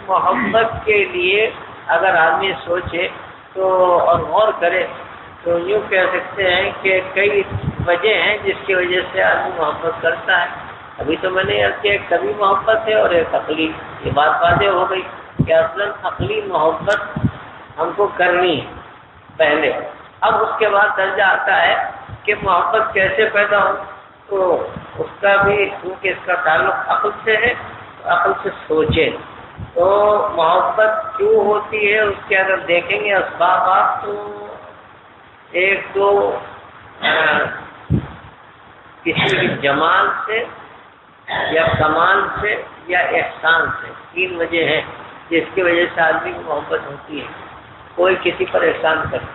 محبت کے لیے اگر آدمی سوچے تو اور غور کرے تو یوں کہہ سکتے ہیں کہ کئی وجہ ہیں جس کی وجہ سے آدمی محبت کرتا ہے. ابھی تو میں نے عرض کیا ایک طبعی محبت ہے اور ایک عقلی. یہ بات واضح ہو گئی کہ اصلاً عقلی محبت ہم کو کرنی ہے پہلے. اب اس کے بعد درجہ آتا ہے کہ محبت کیسے پیدا ہو، تو اس کا بھی کیونکہ اس کا تعلق عقل سے ہے، عقل سے سوچے تو محبت کیوں ہوتی ہے. اس کے اگر دیکھیں گے اسبابات تو ایک تو کسی بھی جمال سے یا کمال سے یا احسان سے، تین وجہ ہیں جس کی وجہ سے آدمی کی محبت ہوتی ہے. کوئی کسی پر احسان کرے،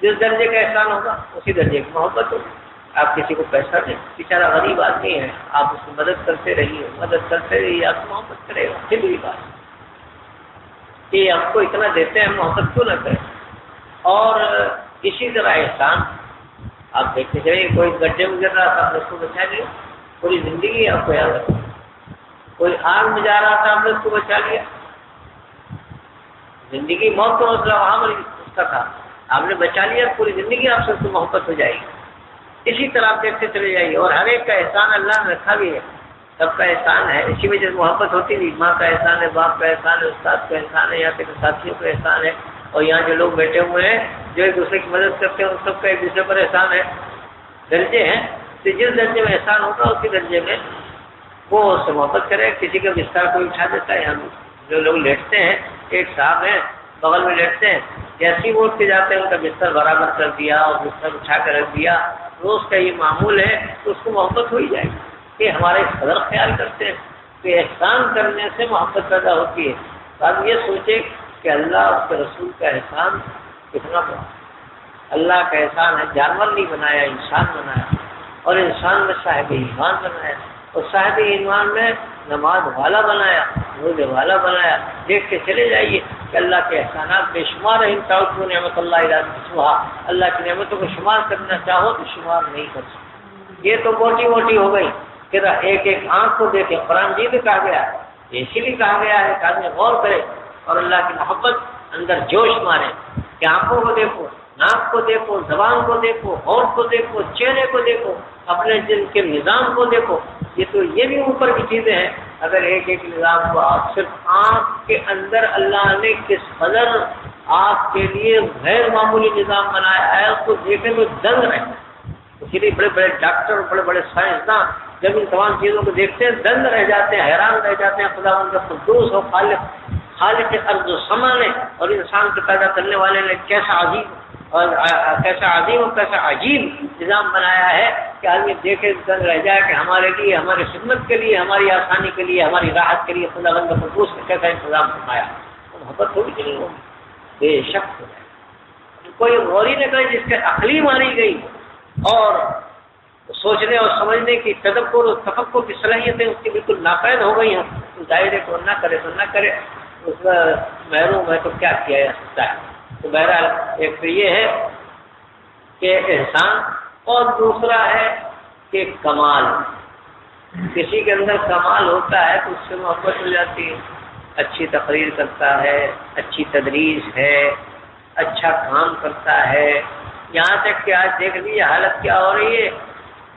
جس درجے کا احسان ہوگا اسی درجے کی محبت ہوگی. آپ کسی کو پیسہ دیں، بیچارہ غریب آدمی ہے، آپ اس کی مدد کرتے رہیے، مدد کرتے رہیے، آپ کو محبت کرے گا. سیدھی بات کہ ہم کو اتنا دیتے ہیں، محبت کیوں نہ کریں. اور اسی طرح احسان آپ دیکھتے چلیے، کوئی گڈھے میں گر رہا تھا آپ نے اس کو بچا لیا، پوری زندگی آپ کو یاد رکھا. کوئی آگ میں جا رہا تھا آپ نے اس کو بچا لیا، زندگی موت کا مسئلہ وہاں پر اس کا تھا، آپ نے بچا لیا، پوری زندگی آپ سے اس کو محبت ہو جائے گی. اسی طرح آپ دیکھتے چلے جائیے. اور ہر ایک کا احسان اللہ نے رکھا بھی ہے، سب کا احسان ہے، اسی وجہ سے محبت ہوتی نہیں. ماں کا احسان ہے، باپ کا احسان ہے، استاد کا احسان ہے، یہاں تک ساتھیوں کا احسان ہے، اور یہاں جو لوگ بیٹھے ہوئے ہیں جو ایک دوسرے کی مدد کرتے ہیں ان سب کا ایک دوسرے پر احسان ہے. درجے ہیں تو جس درجے میں احسان ہوگا اسی درجے میں وہ اس سے محبت کرے. کسی کا بستر کوئی اٹھا دیتا ہے، ہم جو لوگ لیٹتے ہیں، ایک صاحب ہیں بغل میں لیٹتے ہیں، جیسی وہ اٹھ کے جاتے ہیں ان کا بستر برابر کر دیا اور بستر اٹھا کر رکھ دیا. روز کا یہ معمول ہے تو اس کو محبت ہو ہی جائے گی کہ ہمارے قدر خیال کرتے ہیں. تو احسان کرنے سے محبت پیدا ہوتی ہے. تو آپ یہ سوچے کہ اللہ اس کے رسول کا احسان کتنا بڑا. اللہ کا احسان ہے، جانور نہیں بنایا، انسان بنایا، اور انسان میں صاحب ایمان بنایا، اور صاحب ایمان میں نماز والا بنایا، روزے والا بنایا. دیکھ کے چلے جائیے کہ اللہ کے احسانات بے شمار ہیں. تعدوا نعمت اللہ الا تحصوها، اللہ کی نعمتوں کو شمار کرنا چاہو تو شمار نہیں کر سکتے. یہ تو موٹی موٹی ہو گئی. پھر ایک ایک آنکھ کو دیکھے، قرآن جی بھی کہا گیا ہے، اسی لیے کہا گیا ہے کہ آدمی غور کرے اور اللہ کی محبت اندر جوش مارے کہ آنکھوں کو دیکھو، ناک کو دیکھو، زبان کو دیکھو، ہونٹ کو دیکھو، چہرے کو دیکھو، اپنے جن کے نظام کو دیکھو. یہ بھی اوپر کی چیزیں ہیں. اگر ایک ایک نظام کو آپ صرف آنکھ کے اندر اللہ نے کس قدر آپ کے لیے غیر معمولی نظام بنایا ہے اس کو دیکھنے میں دنگ رہے. اسی لیے بڑے بڑے ڈاکٹر اور بڑے بڑے سائنسداں جب ان تمام چیزوں کو دیکھتے ہیں دنگ رہ جاتے ہیں، حیران رہ جاتے ہیں. خداوند کا قدوس اور خالق ارض و سما نے اور انسان کو پیدا کرنے والے نے کیسا عظیم اور کیسا عجیب نظام بنایا ہے کہ آدمی دیکھے دنگ رہ جائے کہ ہمارے لیے، ہماری خدمت کے لیے، ہماری آسانی کے لیے، ہماری راحت کے لیے خداوند کا قدوس نے کیسا انتظام فرمایا. تو محبت ہوگی کہ نہیں ہوگی؟ بے شک ہو جائے. کوئی غوری نہ کرے جس کے عقلی مانی گئی اور سوچنے اور سمجھنے کی تدبر اور تفکر کی صلاحیتیں اس کی بالکل ناپید ہو گئی ہیں تو ظاہر ہے کہ نہ کرے تو نہ کرے، اس میں محروم ہے تو کیا کیا جا سکتا ہے. تو بہرحال ایک تو یہ ہے کہ احسان، اور دوسرا ہے کہ کمال. کسی کے اندر کمال ہوتا ہے تو اس سے محبت ہو جاتی ہے. اچھی تقریر کرتا ہے، اچھی تدریس ہے، اچھا کام کرتا ہے. یہاں تک کہ آج دیکھ لیجیے حالت کیا ہو رہی ہے،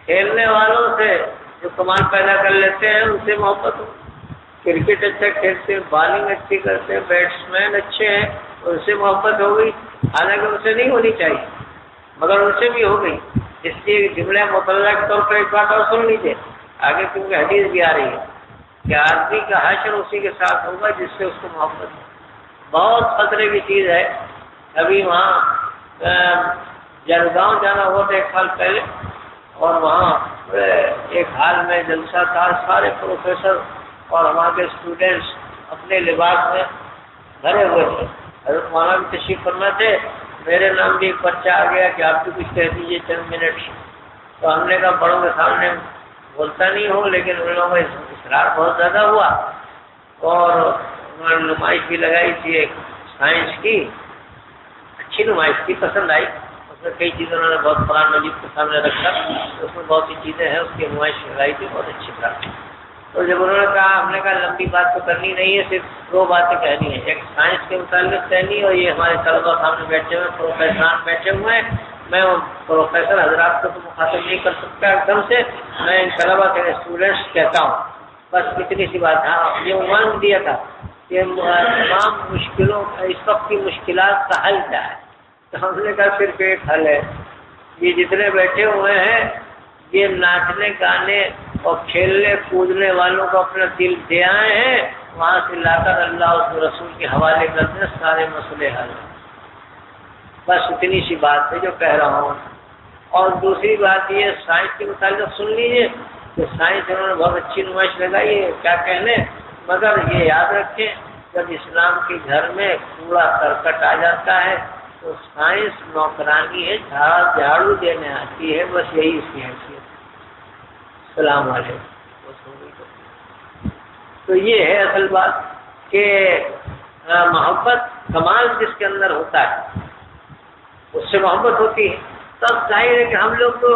کھیلنے والوں سے جو کمال پیدا کر لیتے ہیں ان سے محبت ہو. کرکٹ اچھا کھیلتے ہیں، بالنگ اچھی کرتے ہیں، بیٹسمین اچھے ہیں، ان سے محبت ہو گئی. حالانکہ ان سے نہیں ہونی چاہیے مگر ان سے بھی ہو گئی. اس لیے جملہ مطلع کے طور پر ایک بات اور سن لیجیے آگے، کیونکہ حدیث بھی آ رہی ہے کہ آدمی کا حشر اسی کے ساتھ ہوگا جس سے اس کو محبت ہو. بہت خطرے کی چیز ہے. ابھی وہاں جلگاؤں جانا ہوا تھا ایک سال پہلے، اور وہاں ایک حال میں جلسہ تھا. سارے پروفیسر اور وہاں کے اسٹوڈینٹس اپنے لباس میں بھرے ہوئے تھے. حضرت مولانا بھی تشریف فرما تھے. میرے نام بھی ایک پرچہ آ گیا کہ آپ بھی کچھ کہہ دیجیے چند منٹ. تو ہم نے کہا بڑوں کے سامنے بولتا نہیں ہوں، لیکن ان لوگوں میں اصرار بہت زیادہ ہوا اور انہوں نے نمائش بھی لگائی تھی ایک سائنس کی. اچھی نمائش کی، پسند آئی. اس میں کئی چیزیں انہوں نے بہت قرآن مجید کے سامنے رکھا، اس میں بہت سی چیزیں ہیں اس کی نمائش لگائی تھی، بہت اچھی طرح. تو جب انہوں نے کہا، ہم نے کہا لمبی بات تو کرنی نہیں ہے، صرف 2 باتیں کہنی ہے، ایک سائنس کے متعلق کہنی ہے، اور یہ ہمارے طلبا سامنے بیٹھے ہوئے پروفیسران بیٹھے ہوئے ہیں، میں ان پروفیسر حضرات کو تو مخاطب نہیں کر سکتا ایک دم سے، میں ان طلبا کے اسٹوڈنٹس کہتا ہوں، بس اتنی سی بات. ہاں یہ عنوان دیا تھا کہ تمام مشکلوں، اس وقت کی مشکلات کا حل کیا ہے؟ تو ہم نے کہا صرف ایک حل ہے، یہ جتنے بیٹھے ہوئے ہیں یہ ناچنے گانے اور کھیلنے کودنے والوں کو اپنا دل دے آئے ہیں، وہاں سے لا کر اللہ اس رسول کے حوالے کرتے سارے مسئلے حل. بس اتنی سی بات ہے جو کہہ رہا ہوں. اور دوسری بات یہ سائنس کے متعلق سن لیجیے کہ سائنس انہوں نے بہت اچھی نمائش لگائی ہے، کیا کہنے، مگر یہ یاد رکھیں جب اسلام کے گھر میں کوڑا کرکٹ آ جاتا ہے تو سائنس نوکرانی ہے، جھاڑو دینے آتی ہے، بس یہی اس کی حیثیت. السلام علیکم. تو یہ ہے اصل بات کہ محبت کمال جس کے اندر ہوتا ہے اس سے محبت ہوتی ہے. تب ظاہر ہے کہ ہم لوگ تو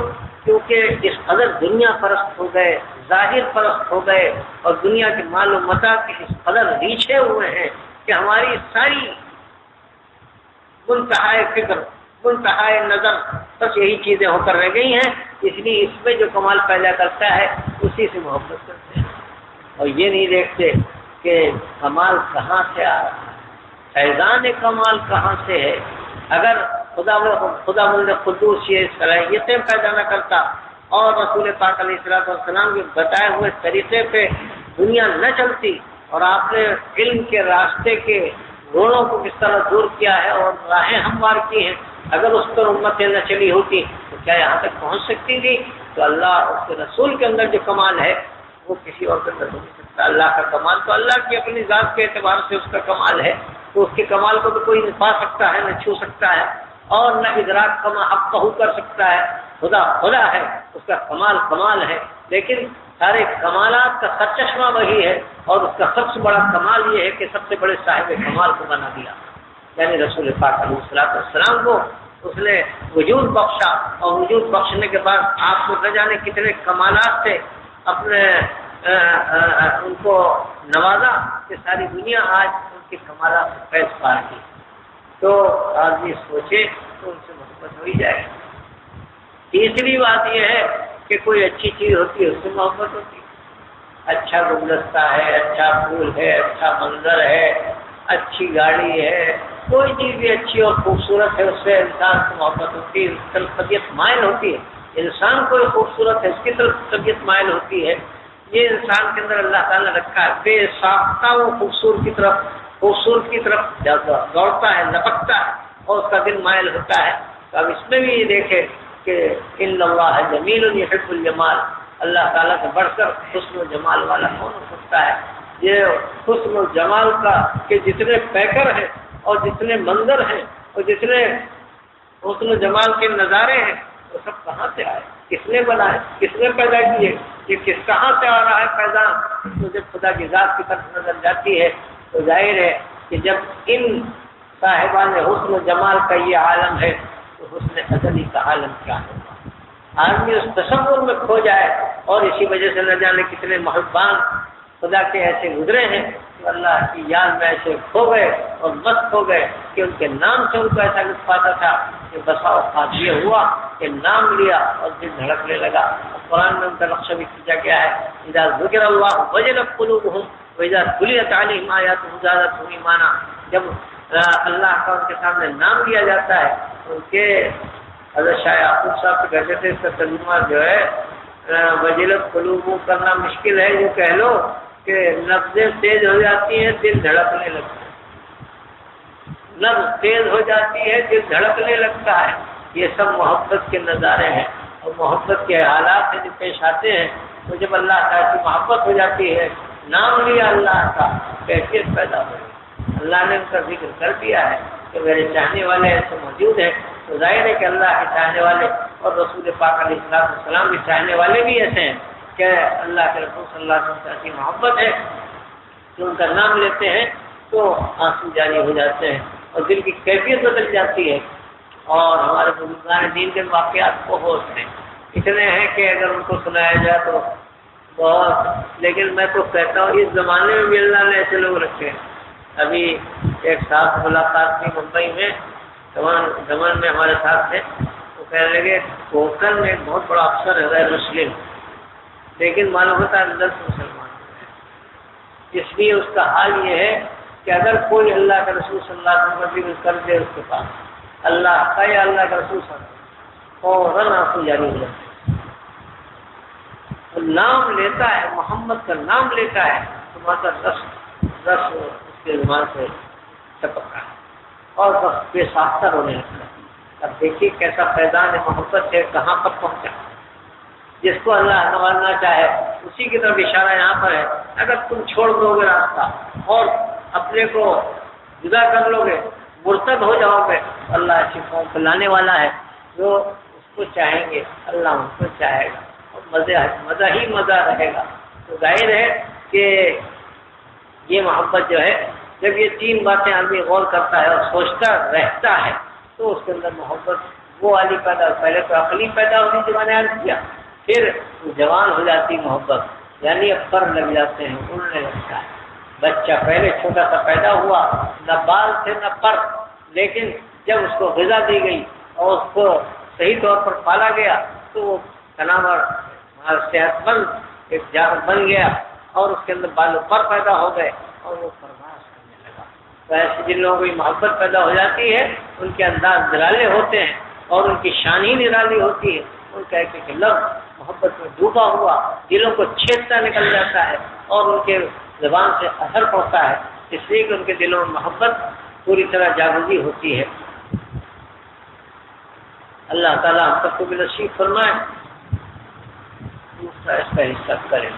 کیونکہ اس قدر دنیا پرست ہو گئے، ظاہر پرست ہو گئے، اور دنیا کے مال و متاع کے اس قدر ریچھے ہوئے ہیں کہ ہماری ساری منتہائے فکر، منتہائے نظر بس یہی چیزیں ہو کر رہ گئی ہیں. اس لیے اس میں جو کمال پیدا کرتا ہے اسی سے محبت کرتے ہیں، اور یہ نہیں دیکھتے کہ کمال کہاں سے آ رہا ہے، فیضان کمال کہاں سے ہے. اگر خدا مند قدوس یہ صلاحیتیں پیدا نہ کرتا اور رسول پاک علیہ السلام کے بتائے ہوئے طریقے پہ دنیا نہ چلتی، اور آپ نے علم کے راستے کے روڑوں کو کس طرح دور کیا ہے اور راہیں ہموار کی ہیں، اگر اس پر امتیں نہ چلی ہوتی تو کیا یہاں تک پہنچ سکتی تھی؟ تو اللہ اس کے رسول کے اندر جو کمال ہے وہ کسی اور کے اندر ہو نہیں سکتا. اللہ کا کمال تو اللہ کی اپنی ذات کے اعتبار سے اس کا کمال ہے، تو اس کے کمال کو تو کوئی نہ پا سکتا ہے، نہ چھو سکتا ہے، اور نہ ادراک کا حق کر سکتا ہے. خدا ہے، اس کا کمال ہے، لیکن سارے کمالات کا سرچشمہ وہی ہے، اور اس کا سب سے بڑا کمال یہ ہے کہ سب سے بڑے صاحب کمال کو بنا دیا، یعنی رسول پاک علیہ السلام کو اس نے وجود بخشا، اور وجود بخشنے کے بعد آپ کو نہ جانے کتنے کمالات سے اپنے ان کو نوازا کہ ساری دنیا آج ان کے کمالات سے فیض پا رہی. تو آدمی سوچے تو ان سے محبت ہو ہی جائے. تیسری بات یہ ہے کہ کوئی اچھی چیز ہوتی ہے اس سے محبت ہوتی ہے. اچھا گلدستہ ہے، اچھا پھول ہے، اچھا منظر ہے، اچھی گاڑی ہے، کوئی چیز بھی اچھی اور خوبصورت ہے، اس سے انسان کو محبت ہوتی ہے، اس کی طرف طبیعت مائل ہوتی ہے. انسان کوئی خوبصورت ہے، اس کی طرف طبیعت مائل ہوتی ہے. یہ انسان کے اندر اللہ تعالیٰ نے رکھا ہے، بے ساختہ وہ خوبصورت کی طرف دوڑتا ہے، لپکتا ہے، اور اس کا دل مائل ہوتا ہے. تو اب اس میں بھی یہ دیکھے کہ ان اللہ جمیل یحب الجمال، اللہ تعالیٰ سے بڑھ کر حسن و جمال والا کون ہو سکتا ہے؟ یہ حسن و جمال کا کہ جتنے پیکر ہیں اور جتنے منظر ہیں اور جتنے حسن و جمال کے نظارے ہیں وہ سب کہاں سے آئے؟ کس نے بنائے؟ کس نے پیدا کیے؟ یہ کہاں سے آ رہا ہے پیدان؟ تو جب خدا کی ذات کی طرف نظر جاتی ہے تو ظاہر ہے کہ جب ان صاحبان حسن و جمال کا یہ عالم ہے تو حسن ازلی کا عالم کیا ہوگا؟ آدمی اس تصور میں کھو جائے، اور اسی وجہ سے نہ جانے کتنے محبان خدا کے ایسے گزرے ہیں کہ اللہ کی یاد میں ایسے کھو گئے اور مست ہو گئے کہ ان کے نام سے ان کو ایسا لطف آتا تھا کہ بسا اوقات یہ ہوا کہ نام لیا اور دل دھڑکنے لگا. قرآن میں ان کا نقشہ بھی کھینچا گیا ہے، اذا ذکر اللہ وجلت قلوبہم واذا تلیت علیہم آیاتہ زادتہم ایمانا. جب اللہ کا ان کے سامنے نام لیا جاتا ہے تو ان کے حضرت شاہ یعقوب صاحب سے کہتے تھے اس کا ترجمہ جو ہے وجلت قلوبہم کرنا مشکل ہے، جو کہہ لو کہ نبضیں تیز ہو جاتی ہیں، دل دھڑکنے لگتا ہے، نبض تیز ہو جاتی ہے، دل دھڑکنے لگتا ہے. یہ سب محبت کے نظارے ہیں اور محبت کے حالات جو پیش آتے ہیں. تو جب اللہ تعالیٰ کی محبت ہو جاتی ہے، نام لیا اللہ کا، کیفیت پیدا ہو گئی. اللہ نے ان کا ذکر کر دیا ہے کہ میرے چاہنے والے ایسے موجود ہیں. تو ظاہر ہے کہ اللہ کے چاہنے والے اور رسول پاک علیہ السلام کے چاہنے والے بھی ایسے ہیں کہ اللہ کے رسول صلی اللہ علیہ وسلم کی محبت ہے کہ ان کا نام لیتے ہیں تو آنسو جاری ہو جاتے ہیں اور دل کی کیفیت بدل جاتی ہے. اور ہمارے بزرگان دین کے واقعات بہت ہیں، اتنے ہیں کہ اگر ان کو سنایا جائے تو بہت، لیکن میں تو کہتا ہوں اس زمانے میں بھی اللہ نے ایسے لوگ رکھے ہیں۔ ابھی ایک صاحب ملاقات کی ممبئی میں، دمن میں ہمارے ساتھ تھے، وہ کہنے لگے کوکن میں ایک بہت بڑا افسر ہے غیر مسلم، لیکن معلوم ہوتا ہے اندر سے مسلمان ہے۔ اس لیے اس کا حال یہ ہے کہ اگر کوئی اللہ کے رسول صلی اللہ علیہ وسلم کر دے اس کے پاس اللہ کا یا اللہ کا رسول صلی اللہ علیہ وسلم، فوراً آنسو جاری ہو جاتے ہیں۔ نام لیتا ہے، محمد کا نام لیتا ہے، تمہارا رس اس کے زبان سے چپکتا ہے اور بس بے ساختہ ہونے لگتا ہے۔ اب دیکھیے کیسا فیضان محبت ہے، کہاں پر پہنچا۔ جس کو اللہ نوازنا چاہے اسی کی طرف اشارہ یہاں پر ہے۔ اگر تم چھوڑ دو گے راستہ اور اپنے کو جدا کر لو گے، مرتد ہو جاؤ گے، اللہ ایسی قوم کو لانے والا ہے جو اس کو چاہیں گے، اللہ ان کو چاہے گا اور مزہ ہی مزہ رہے گا۔ تو ظاہر ہے کہ یہ محبت جو ہے، جب یہ تین باتیں آدمی غور کرتا ہے اور سوچتا رہتا ہے تو اس کے اندر محبت وہ والی پیدا، پہلے تو عقلی پیدا ہوتی جو میں نے عرض کیا، پھر جوان ہو جاتی محبت، یعنی اب پر لگ جاتے ہیں، اڑنے لگتا ہے۔ بچہ پہلے چھوٹا سا پیدا ہوا، نہ بال تھے نہ پر، لیکن جب اس کو غذا دی گئی اور اس کو صحیح طور پر پالا گیا تو وہ تناور صحت مند ایک جانور بن گیا اور اس کے اندر بال و پر پیدا ہو گئے اور وہ پرواز کرنے لگا۔ تو ایسے جن لوگوں کو محبت پیدا ہو جاتی ہے ان کے انداز نرالے ہوتے ہیں اور ان کی شان ہی نرالی ہوتی ہے۔ ان کا ایک ایک لفظ محبت میں ڈوبا ہوا دلوں کو چھیدتا نکل جاتا ہے اور ان کے زبان سے اثر پڑتا ہے، اس لیے کہ ان کے دلوں میں محبت پوری طرح جاگزی ہوتی ہے۔ اللہ تعالیٰ ہم سب کو بھی نصیب فرمائے، اس کا حصہ کریں۔